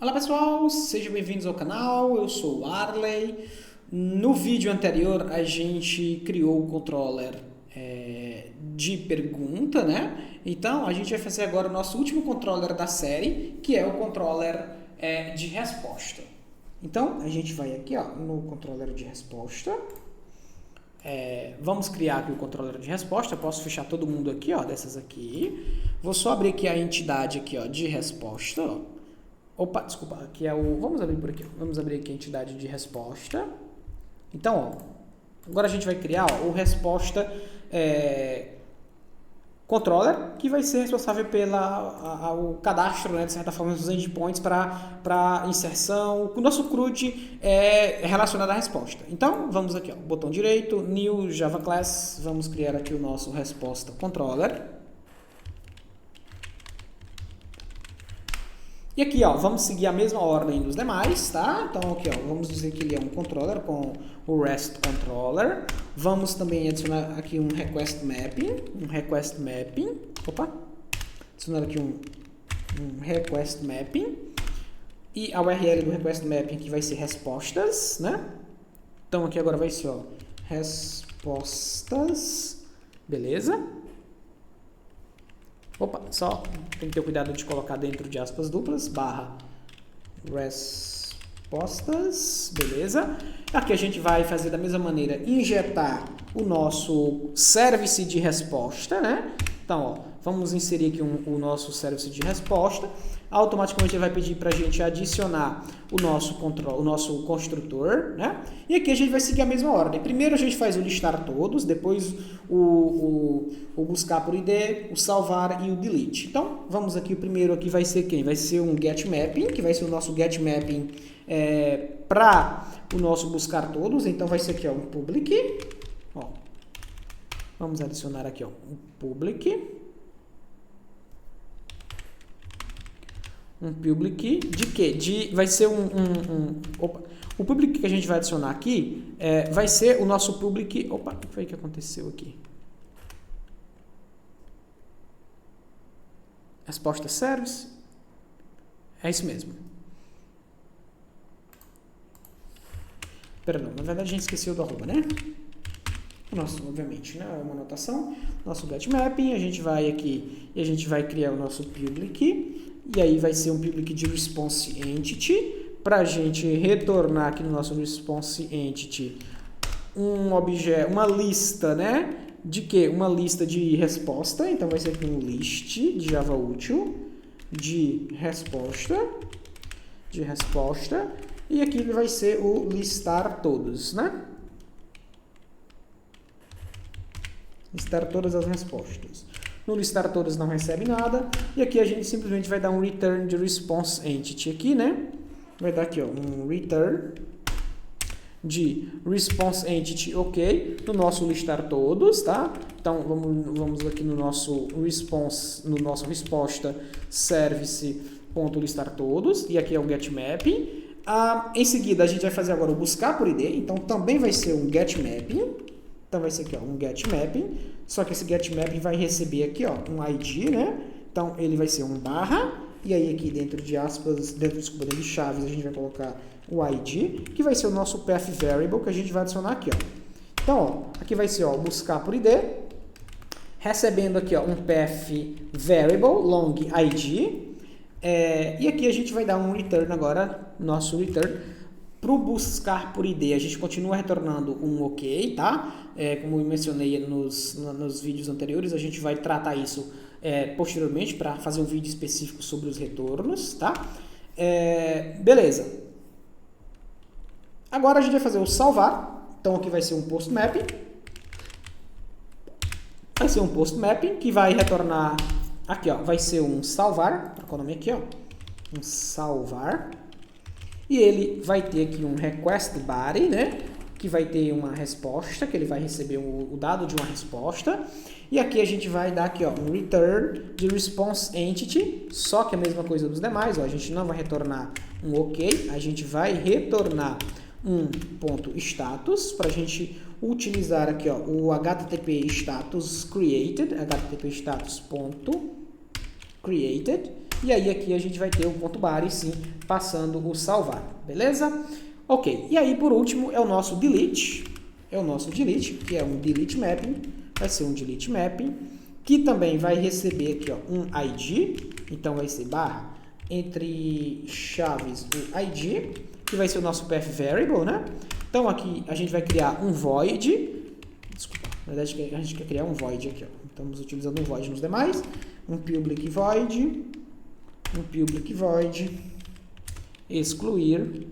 Olá pessoal, sejam bem-vindos ao canal, eu sou o Arley. No vídeo anterior a gente criou o controller de pergunta, né? Então a gente vai fazer agora o nosso último controller da série, que é o controller de resposta. Então a gente vai aqui no controller de resposta. Vamos criar aqui o controller de resposta. Eu posso fechar todo mundo aqui, dessas aqui. Vou só abrir aqui a entidade aqui, de resposta. Opa, desculpa, aqui é o... Vamos abrir por aqui. Vamos abrir aqui a entidade de resposta. Então, agora a gente vai criar o resposta controller, que vai ser responsável pelo cadastro, né, de certa forma, dos endpoints para inserção. O nosso CRUD é relacionado à resposta. Então, vamos aqui, botão direito, New Java Class, vamos criar aqui o nosso resposta controller. E aqui, vamos seguir a mesma ordem dos demais, tá? Então, aqui, vamos dizer que ele é um controller com o REST controller. Vamos também adicionar aqui um request mapping, Opa! Adicionar aqui um request mapping. E a URL do request mapping aqui vai ser respostas, né? Então, aqui agora vai ser, respostas, beleza? Opa, só tem que ter cuidado de colocar dentro de aspas duplas, barra respostas, beleza? Aqui a gente vai fazer da mesma maneira, injetar o nosso service de resposta, né? Então, vamos inserir aqui o nosso service de resposta. Automaticamente ele vai pedir para a gente adicionar o nosso construtor, né? E aqui a gente vai seguir a mesma ordem. Primeiro a gente faz o listar todos, depois o buscar por ID, o salvar e o delete. Então, vamos aqui, o primeiro aqui vai ser quem? Vai ser um get mapping, que vai ser o nosso get mapping para o nosso buscar todos. Então, vai ser aqui, um public. Vamos adicionar aqui, um public. Um public de quê? Vai ser o public que a gente vai adicionar aqui vai ser o nosso public... Opa, o que foi que aconteceu aqui? Resposta service. É isso mesmo. Perdão, na verdade a gente esqueceu do arroba, né? Nosso, obviamente, né? É uma anotação. Nosso get mapping, a gente vai aqui e a gente vai criar o nosso public. E aí vai ser um public de response entity, para a gente retornar aqui no nosso response entity um objeto, uma lista, né? De quê? Uma lista de resposta. Então vai ser aqui um list de Java útil de resposta. E aqui ele vai ser o listar todos, né? Listar todas as respostas. No listar todas não recebe nada. E aqui a gente simplesmente vai dar um return de response entity aqui, né? Vai dar aqui, um return de response entity, ok, no nosso listar todos, tá? Então, vamos aqui no nosso response, no nosso resposta service.listar todos. E aqui é o get mapping. Em seguida, a gente vai fazer agora o buscar por ID. Então, também vai ser um get mapping. Então, vai ser aqui, um get mapping. Só que esse get mapping vai receber aqui, um ID, né? Então, ele vai ser um barra. E aí, aqui dentro de aspas, dentro de chaves, a gente vai colocar o ID, que vai ser o nosso path variable que a gente vai adicionar aqui, Então, aqui vai ser, buscar por ID. Recebendo aqui, um path variable, long ID. E aqui a gente vai dar um return agora, nosso return. Para o buscar por ID, a gente continua retornando um OK, tá? Como eu mencionei nos vídeos anteriores, a gente vai tratar isso posteriormente para fazer um vídeo específico sobre os retornos, tá? Beleza. Agora a gente vai fazer o salvar. Então aqui vai ser um post mapping. Vai ser um post mapping que vai retornar aqui, vai ser um salvar. Qual é o nome aqui, um salvar. E ele vai ter aqui um request body, né? Que vai ter uma resposta, que ele vai receber o dado de uma resposta. E aqui a gente vai dar aqui, um return de response entity, só que a mesma coisa dos demais, a gente não vai retornar um OK, a gente vai retornar um ponto status, para a gente utilizar aqui, o HTTP status created, HTTP status ponto created. E aí aqui a gente vai ter o ponto bar e sim passando o salvar, beleza? Ok, e aí por último é o nosso delete, que é um delete mapping, vai ser um delete mapping, que também vai receber aqui ó, um ID, então vai ser barra entre chaves o ID, que vai ser o nosso path variable, né? Então aqui a gente vai criar um void, desculpa, na verdade a gente quer criar um void aqui, ó. Estamos utilizando um void nos demais, um public void, excluir,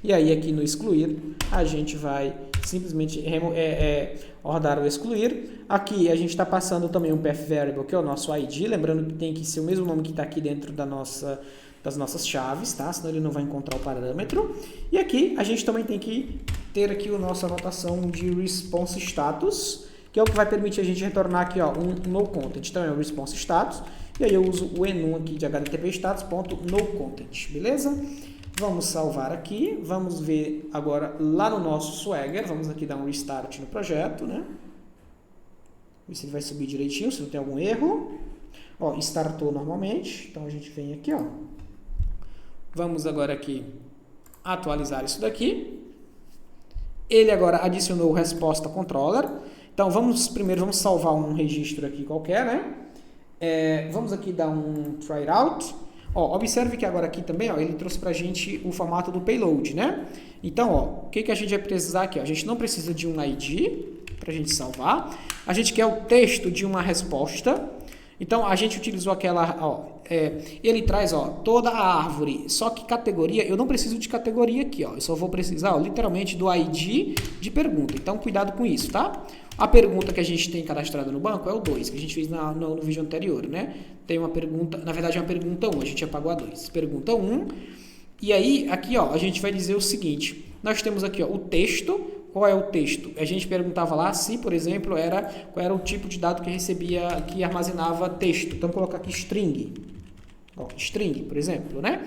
e aí aqui no excluir a gente vai simplesmente ordar o excluir. Aqui a gente está passando também um path variable, que é o nosso ID, lembrando que tem que ser o mesmo nome que está aqui dentro das nossas chaves, tá? Senão ele não vai encontrar o parâmetro. E aqui a gente também tem que ter aqui a nossa anotação de response status, que é o que vai permitir a gente retornar aqui ó, um noContent. Então é o response status, e aí eu uso o enum aqui de http status.noContent, beleza? Vamos salvar aqui, vamos ver agora lá no nosso Swagger, vamos aqui dar um restart no projeto, né? Ver se ele vai subir direitinho, se não tem algum erro. Ó, startou normalmente, então a gente vem aqui, ó. Vamos agora aqui atualizar isso daqui. Ele agora adicionou o resposta controller. Então primeiro vamos salvar um registro aqui qualquer, né? Vamos aqui dar um try out. Ó, observe que agora aqui também, ó, ele trouxe pra gente o formato do payload, né? Então, ó, o que a gente vai precisar aqui? Ó? A gente não precisa de um ID pra gente salvar. A gente quer o texto de uma resposta. Então, a gente utilizou aquela, ó, ele traz, ó, toda a árvore, só que categoria, eu não preciso de categoria aqui, ó, eu só vou precisar, ó, literalmente do ID de pergunta. Então, cuidado com isso, tá? A pergunta que a gente tem cadastrada no banco é o 2, que a gente fez no vídeo anterior, né? Tem uma pergunta, na verdade é uma pergunta 1, a gente apagou a 2. Pergunta 1, e aí, aqui, ó, a gente vai dizer o seguinte, nós temos aqui, ó, o texto. Qual é o texto? A gente perguntava lá se, por exemplo, qual era o tipo de dado que recebia, que armazenava texto. Então, vou colocar aqui string. Ó, string, por exemplo, né?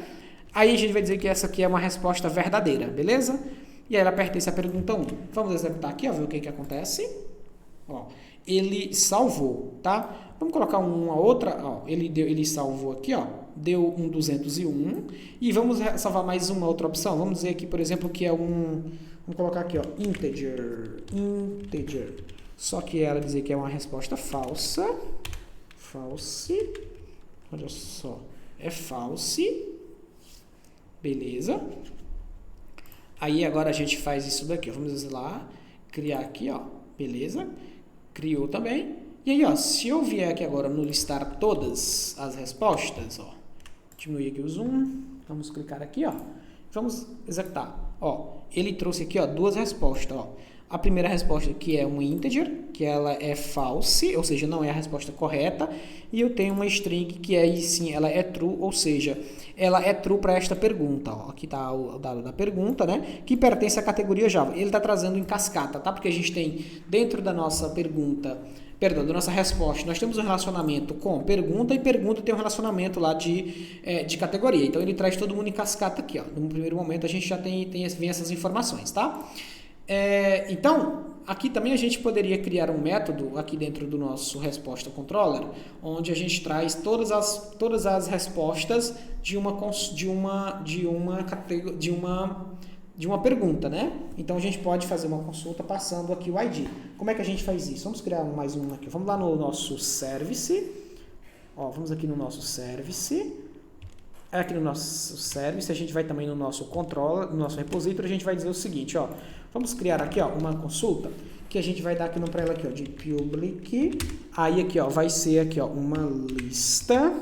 Aí a gente vai dizer que essa aqui é uma resposta verdadeira, beleza? E aí ela pertence à pergunta 1. Vamos executar aqui, ó, ver o que acontece. Ó, ele salvou, tá? Vamos colocar uma outra, ó, ele salvou aqui, ó, deu um 201. E vamos salvar mais uma outra opção. Vamos dizer aqui, por exemplo, que é vamos colocar aqui, ó, integer. Só que ela dizer que é uma resposta falsa. False. Olha só. É false. Beleza. Aí agora a gente faz isso daqui. Vamos lá. Criar aqui, ó. Beleza. Criou também. E aí, ó, se eu vier aqui agora no listar todas as respostas, ó. Diminuir aqui o zoom. Vamos clicar aqui, ó. Vamos executar. Ó, ele trouxe aqui, ó, duas respostas, ó. A primeira resposta que é um integer, que ela é false, ou seja, não é a resposta correta, e eu tenho uma string que aí sim, ela é true, ou seja, ela é true para esta pergunta, ó. Aqui está o dado da pergunta, né, que pertence à categoria Java. Ele está trazendo em cascata, tá? Porque a gente tem dentro da nossa pergunta, perdão, da nossa resposta, nós temos um relacionamento com pergunta, e pergunta tem um relacionamento lá de categoria. Então, ele traz todo mundo em cascata aqui, ó. No primeiro momento, a gente já vem essas informações, tá? Então, aqui também a gente poderia criar um método aqui dentro do nosso resposta controller, onde a gente traz todas as respostas de uma pergunta, né? Então, a gente pode fazer uma consulta passando aqui o ID. Como é que a gente faz isso? Vamos criar mais um aqui. Vamos lá no nosso service. Ó, vamos aqui no nosso service. Aqui no nosso service, a gente vai também no nosso controller, no nosso repository, a gente vai dizer o seguinte, ó. Vamos criar aqui, ó, uma consulta que a gente vai dar aqui no para ela aqui, ó, de public. Aí aqui, ó, vai ser aqui, ó, uma lista.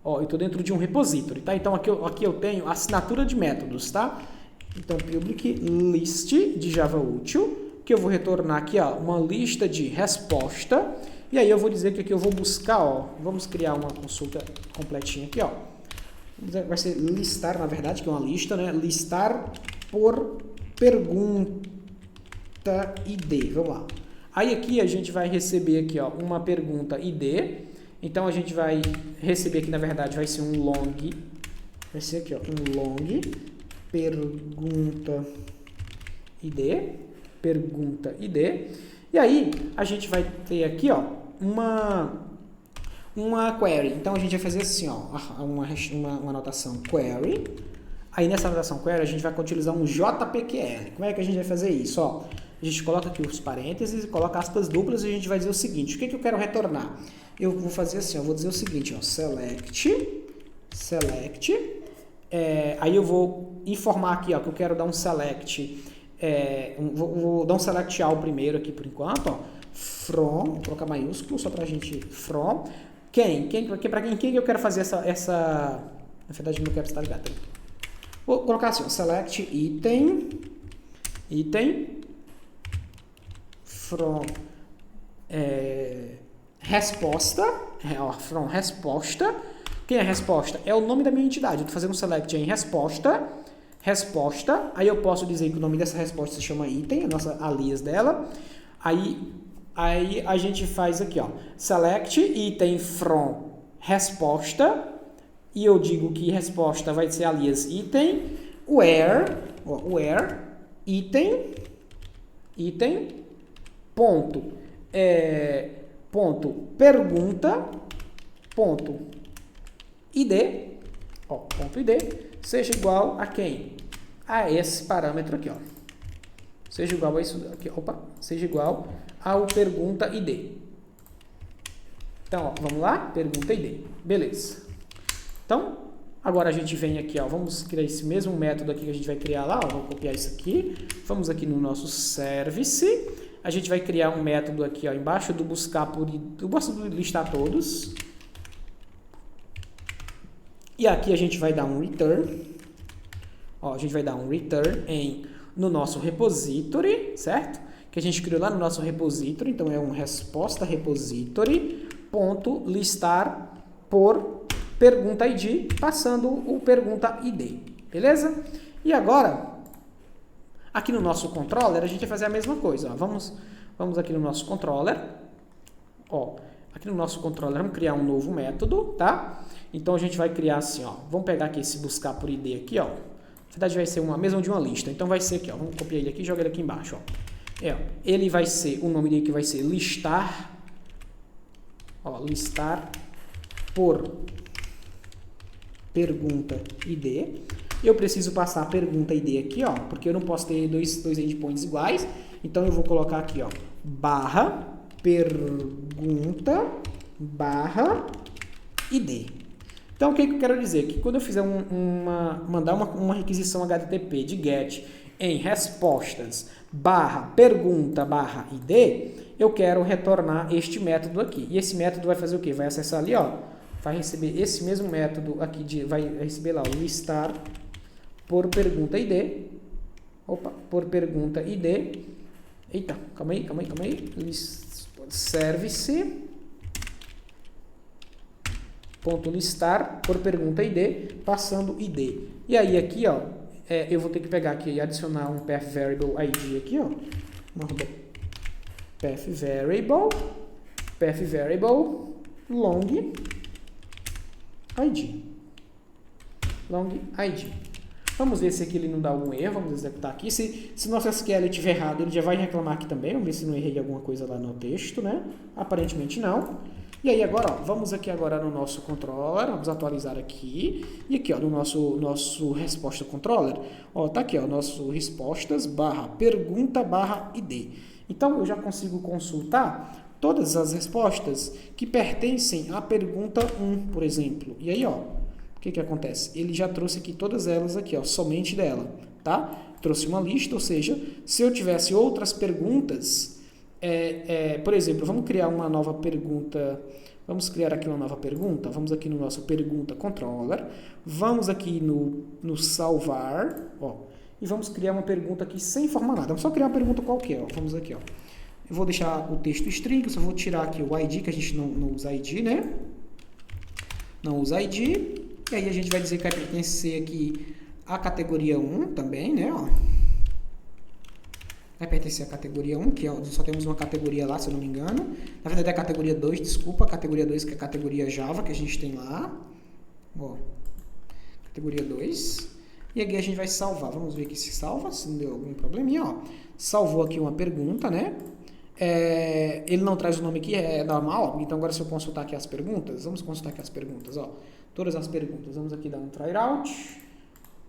Ó, eu estou dentro de um repository, tá? Então, aqui eu tenho assinatura de métodos, tá? Então, public list de Java útil, que eu vou retornar aqui, ó, uma lista de resposta. E aí eu vou dizer que aqui eu vou buscar, ó, vamos criar uma consulta completinha aqui, ó. Vai ser listar, na verdade, que é uma lista, né? Listar por pergunta ID. Vamos lá. Aí aqui a gente vai receber aqui, ó, uma pergunta ID. Então a gente vai receber aqui, na verdade, vai ser um long. Vai ser aqui, ó, um long pergunta ID, pergunta ID. E aí, a gente vai ter aqui, ó, uma query. Então, a gente vai fazer assim, ó, uma anotação query. Aí, nessa anotação query, a gente vai utilizar um JPQL. Como é que a gente vai fazer isso? Ó, a gente coloca aqui os parênteses, coloca aspas duplas e a gente vai dizer o seguinte. O que eu quero retornar? Eu vou fazer assim, eu vou dizer o seguinte, ó, select, aí eu vou informar aqui, ó, que eu quero dar um select, vou dar um select all primeiro aqui por enquanto, ó, from, vou colocar maiúsculo só pra gente, from, para quem eu quero fazer essa, na verdade não quero estar ligado, tá? Vou colocar assim, ó, select item, from, resposta, from resposta. Quem é resposta? É o nome da minha entidade. Eu estou fazendo um select em resposta, aí eu posso dizer que o nome dessa resposta se chama item, a nossa alias dela. Aí a gente faz aqui, ó, select item from resposta, e eu digo que resposta vai ser alias item, where item, ponto pergunta, ponto id, ó, ponto id, seja igual a quem? A esse parâmetro aqui, ó. Seja igual a isso aqui, seja igual ao pergunta id. Então, ó, vamos lá? Pergunta id. Beleza. Então, agora a gente vem aqui, ó, vamos criar esse mesmo método aqui que a gente vai criar lá, ó, vou copiar isso aqui. Vamos aqui no nosso service. A gente vai criar um método aqui, ó, embaixo do buscar por, eu gosto de listar todos. E aqui a gente vai dar um return. Ó, a gente vai dar um return no nosso repository, certo? Que a gente criou lá no nosso repository. Então, é um resposta repository ponto listar por pergunta id, passando o pergunta id. Beleza? E agora, aqui no nosso controller, a gente vai fazer a mesma coisa. Ó. Vamos aqui no nosso controller. Ó, aqui no nosso controller, vamos criar um novo método, tá? Então, a gente vai criar assim, ó. Vamos pegar aqui esse buscar por ID aqui, ó. Na verdade, vai ser uma mesma de uma lista. Então, vai ser aqui, ó. Vamos copiar ele aqui e jogar ele aqui embaixo, ó. Ó. Ele vai ser, o nome dele que vai ser listar. Ó, listar por pergunta ID. Eu preciso passar a pergunta ID aqui, ó. Porque eu não posso ter dois endpoints iguais. Então, eu vou colocar aqui, ó. Barra pergunta barra ID. Então, o que eu quero dizer? Que quando eu fizer mandar uma requisição HTTP de GET em respostas barra pergunta barra ID, eu quero retornar este método aqui. E esse método vai fazer o quê? Vai acessar ali, ó, vai receber esse mesmo método aqui, vai receber lá o listar por pergunta ID. Opa, por pergunta ID. Eita, calma aí. Service ponto listar por pergunta ID, passando ID. E aí aqui, ó, eu vou ter que pegar aqui e adicionar um path variable ID aqui, ó. Path variable long ID. Vamos ver se aqui ele não dá algum erro, vamos executar aqui. Se nosso SQL estiver errado, ele já vai reclamar aqui também. Vamos ver se não errei alguma coisa lá no texto, né? Aparentemente não. E aí agora, ó, vamos aqui agora no nosso controller, vamos atualizar aqui, e aqui, ó, no nosso resposta controller, ó, tá aqui, ó, nosso respostas barra pergunta barra ID. Então, eu já consigo consultar todas as respostas que pertencem à pergunta 1, por exemplo. E aí, ó, o que acontece? Ele já trouxe aqui todas elas aqui, ó, somente dela, tá? Trouxe uma lista, ou seja, se eu tivesse outras perguntas... por exemplo, vamos criar uma nova pergunta. Vamos criar aqui uma nova pergunta. Vamos aqui no nosso pergunta controller. Vamos aqui no salvar, ó, e vamos criar uma pergunta aqui sem formar nada. Vamos só criar uma pergunta qualquer, ó. Vamos aqui, ó. Eu vou deixar o texto string, eu só vou tirar aqui o ID, que a gente não usa ID, né? Não usa ID. E aí a gente vai dizer que vai pertencer aqui à categoria 1 também, né, ó. Vai pertencer à categoria 1, que só temos uma categoria lá, se eu não me engano. Na verdade é a categoria 2, desculpa, a categoria 2, que é a categoria Java, que a gente tem lá. Ó, categoria 2. E aqui a gente vai salvar. Vamos ver aqui se salva, se não deu algum probleminha, ó. Salvou aqui uma pergunta, né? Ele não traz o nome aqui, é normal. Então, agora se eu consultar aqui as perguntas, vamos consultar aqui as perguntas, ó. Todas as perguntas. Vamos aqui dar um try out.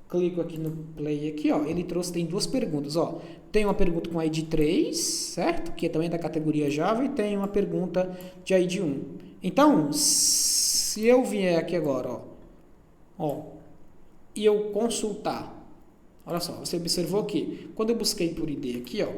Clico aqui no play aqui, ó. Ele trouxe, tem duas perguntas, ó. Tem uma pergunta com ID 3, certo? Que é também da categoria Java, e tem uma pergunta de ID 1. Então, se eu vier aqui agora, ó, e eu consultar, olha só, você observou que quando eu busquei por ID aqui, ó,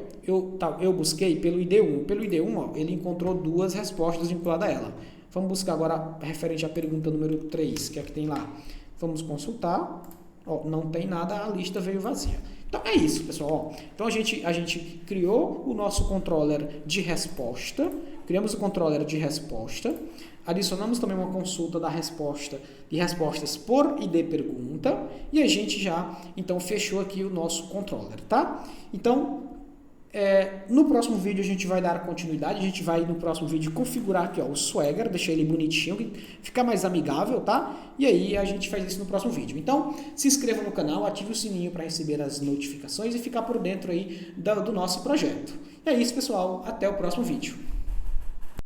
eu busquei pelo ID 1. Pelo ID 1, ó, ele encontrou duas respostas vinculadas a ela. Vamos buscar agora referente à pergunta número 3, que é a que tem lá. Vamos consultar. Ó, não tem nada, a lista veio vazia. Então é isso, pessoal. Ó, então a gente criou o nosso controller de resposta, criamos o controller de resposta, adicionamos também uma consulta da resposta de respostas por ID pergunta, e a gente já então fechou aqui o nosso controller, tá? Então no próximo vídeo a gente vai dar continuidade, a gente vai no próximo vídeo configurar aqui, ó, o Swagger, deixar ele bonitinho, ficar mais amigável, tá? E aí a gente faz isso no próximo vídeo. Então, se inscreva no canal, ative o sininho para receber as notificações e ficar por dentro aí do nosso projeto. E é isso, pessoal. Até o próximo vídeo.